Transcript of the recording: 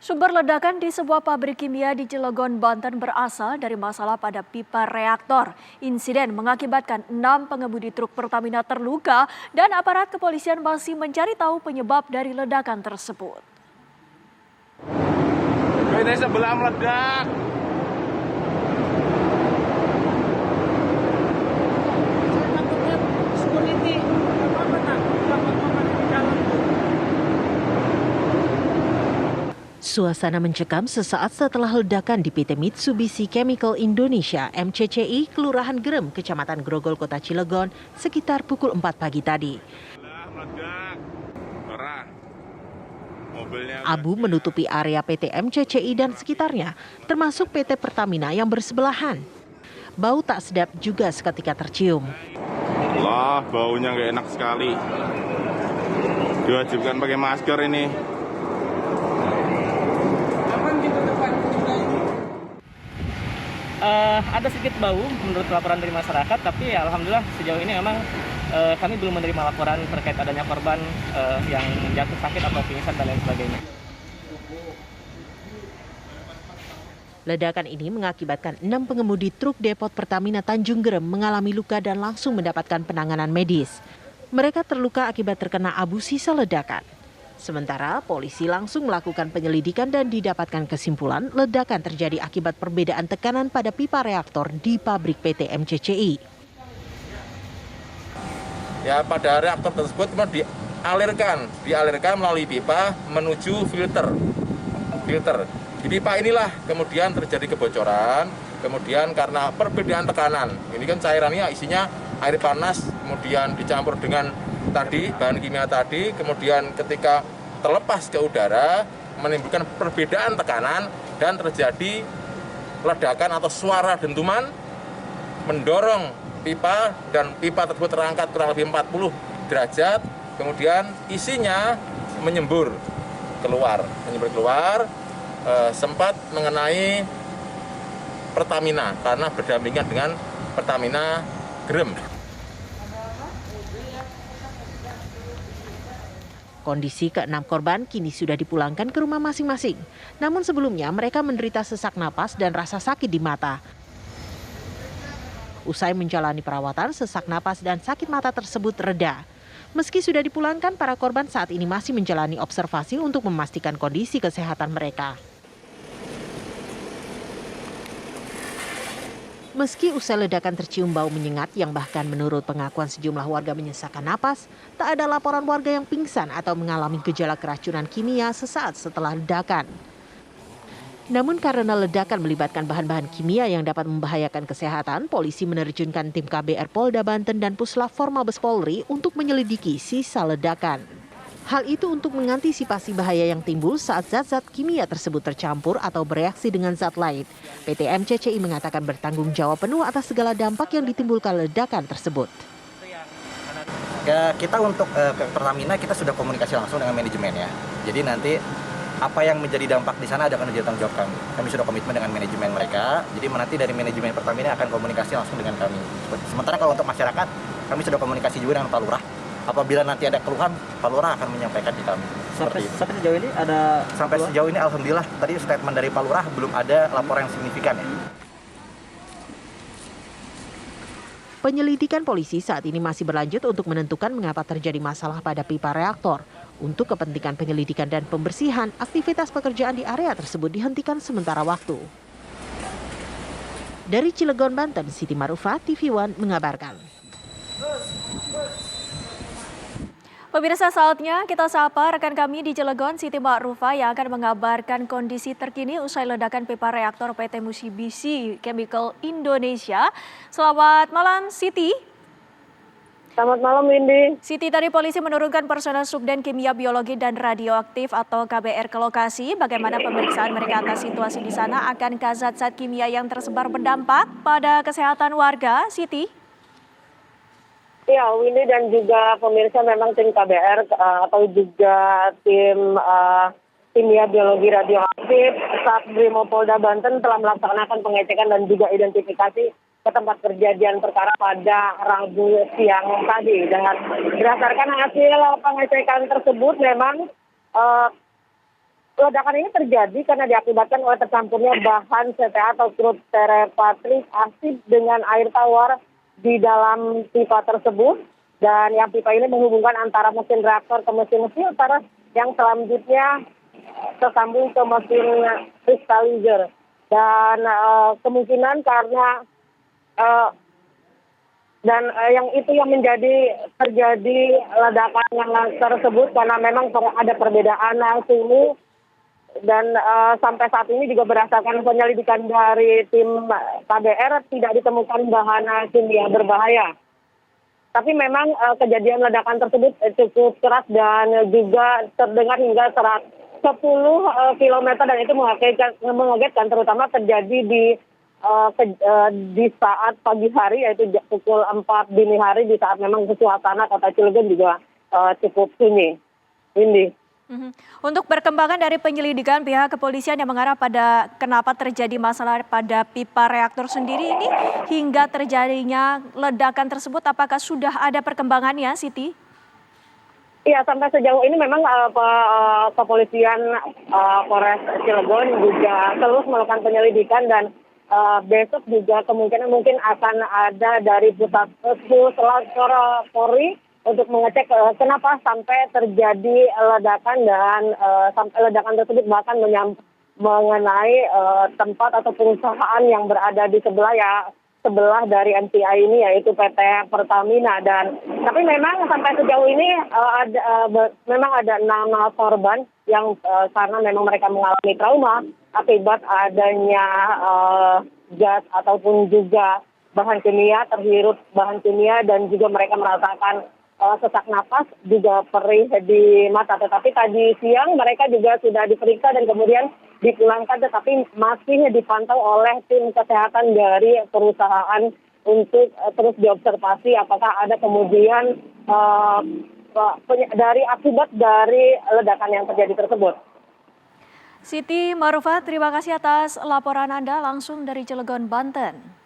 Sumber ledakan di sebuah pabrik kimia di Cilegon, Banten berasal dari masalah pada pipa reaktor. Insiden mengakibatkan 6 pengemudi truk Pertamina terluka dan aparat kepolisian masih mencari tahu penyebab dari ledakan tersebut. Ini sebelah meledak. Suasana mencekam sesaat setelah ledakan di PT Mitsubishi Chemical Indonesia (MCCI) Kelurahan Grem, Kecamatan Grogol, Kota Cilegon, sekitar pukul 4 pagi tadi. Abu menutupi area PT MCCI dan sekitarnya, termasuk PT Pertamina yang bersebelahan. Bau tak sedap juga seketika tercium. Lah, baunya nggak enak sekali. Diwajibkan pakai masker ini. Ada sedikit bau menurut laporan dari masyarakat, tapi ya alhamdulillah sejauh ini memang kami belum menerima laporan terkait adanya korban yang jatuh sakit atau pingsan dan lain sebagainya. Ledakan ini mengakibatkan 6 pengemudi truk depot Pertamina Tanjung Grem mengalami luka dan langsung mendapatkan penanganan medis. Mereka terluka akibat terkena abu sisa ledakan. Sementara polisi langsung melakukan penyelidikan dan didapatkan kesimpulan ledakan terjadi akibat perbedaan tekanan pada pipa reaktor di pabrik PT MCCI. Ya, pada reaktor tersebut kemudian dialirkan melalui pipa menuju filter. Di pipa inilah kemudian terjadi kebocoran, kemudian karena perbedaan tekanan. Ini kan cairannya isinya air panas, kemudian dicampur dengan bahan kimia tadi, kemudian ketika terlepas ke udara menimbulkan perbedaan tekanan dan terjadi ledakan atau suara dentuman mendorong pipa dan pipa tersebut terangkat kurang lebih 40 derajat, kemudian isinya menyembur keluar, sempat mengenai Pertamina karena berdampingan dengan Pertamina Grem. Kondisi ke-6 korban kini sudah dipulangkan ke rumah masing-masing. Namun sebelumnya mereka menderita sesak napas dan rasa sakit di mata. Usai menjalani perawatan, sesak napas dan sakit mata tersebut reda. Meski sudah dipulangkan, para korban saat ini masih menjalani observasi untuk memastikan kondisi kesehatan mereka. Meski usai ledakan tercium bau menyengat yang bahkan menurut pengakuan sejumlah warga menyesakkan napas, tak ada laporan warga yang pingsan atau mengalami gejala keracunan kimia sesaat setelah ledakan. Namun karena ledakan melibatkan bahan-bahan kimia yang dapat membahayakan kesehatan, polisi menerjunkan tim KBR Polda Banten dan Puslap-4 Mabes Polri untuk menyelidiki sisa ledakan. Hal itu untuk mengantisipasi bahaya yang timbul saat zat-zat kimia tersebut tercampur atau bereaksi dengan zat lain. PT MCCI mengatakan bertanggung jawab penuh atas segala dampak yang ditimbulkan ledakan tersebut. Ya, kita untuk Pertamina kita sudah komunikasi langsung dengan manajemen ya. Jadi nanti apa yang menjadi dampak di sana akan menjadi tanggung jawab kami. Kami sudah komitmen dengan manajemen mereka. Jadi nanti dari manajemen Pertamina akan komunikasi langsung dengan kami. Sementara kalau untuk masyarakat, kami sudah komunikasi juga dengan Pak Lurah. Apabila nanti ada keluhan, Pak Lurah akan menyampaikan di kami. Sampai sejauh ini ada? Sampai sejauh ini alhamdulillah tadi statement dari Pak Lurah belum ada laporan yang signifikan ya. Penyelidikan polisi saat ini masih berlanjut untuk menentukan mengapa terjadi masalah pada pipa reaktor. Untuk kepentingan penyelidikan dan pembersihan, aktivitas pekerjaan di area tersebut dihentikan sementara waktu. Dari Cilegon, Banten, Siti Marufah, TV One mengabarkan. Pemirsa, saatnya kita sapa rekan kami di Cilegon, Siti Ma'rufah, yang akan mengabarkan kondisi terkini usai ledakan pipa reaktor PT Mitsubishi Chemical Indonesia. Selamat malam, Siti. Selamat malam, Windy. Siti, tadi polisi menurunkan personel Subden Kimia Biologi dan Radioaktif atau KBR ke lokasi. Bagaimana pemeriksaan mereka atas situasi di sana? Akankah zat-zat kimia yang tersebar berdampak pada kesehatan warga, Siti? Ya, Windy dan juga pemirsa, memang tim KBR atau juga tim kimia biologi radioaktif Satrimo Polda Banten telah melaksanakan pengecekan dan juga identifikasi ke tempat kejadian perkara pada Rabu siang tadi. Dengan berdasarkan hasil pengecekan tersebut, memang ledakan ini terjadi karena diakibatkan oleh tercampurnya bahan CTA atau crude terepatrik asid dengan air tawar di dalam pipa tersebut. Dan yang pipa ini menghubungkan antara mesin reaktor ke mesin filter yang selanjutnya tersambung ke mesin crystallizer. Dan kemungkinan karena yang itu yang terjadi ledakan yang tersebut karena memang ada perbedaan suhu dan sampai saat ini juga berdasarkan penyelidikan dari tim KBR tidak ditemukan bahan kimia berbahaya. Tapi memang kejadian ledakan tersebut cukup keras dan juga terdengar hingga 10 km dan itu mengagetkan terutama terjadi di saat pagi hari yaitu pukul 4 dini hari di saat memang suasana kota Cilegon juga cukup sunyi. Windy. Untuk perkembangan dari penyelidikan pihak kepolisian yang mengarah pada kenapa terjadi masalah pada pipa reaktor sendiri ini hingga terjadinya ledakan tersebut, apakah sudah ada perkembangannya, Siti? Iya, sampai sejauh ini memang kepolisian Polres Cilegon juga terus melakukan penyelidikan dan besok juga kemungkinan mungkin akan ada dari pusat Polri untuk mengecek kenapa sampai terjadi ledakan dan sampai ledakan tersebut bahkan mengenai tempat atau perusahaan yang berada di sebelah dari MTI ini yaitu PT Pertamina. Dan tapi memang sampai sejauh ini memang ada 6 korban yang karena memang mereka mengalami trauma akibat adanya gas ataupun juga bahan kimia, terhirup bahan kimia dan juga mereka merasakan sesak napas, juga perih di mata. Tetapi tadi siang mereka juga sudah diperiksa dan kemudian dipulangkan, tetapi masih dipantau oleh tim kesehatan dari perusahaan untuk terus diobservasi apakah ada kemudian dari akibat dari ledakan yang terjadi tersebut. Siti Marufah, terima kasih atas laporan Anda langsung dari Cilegon, Banten.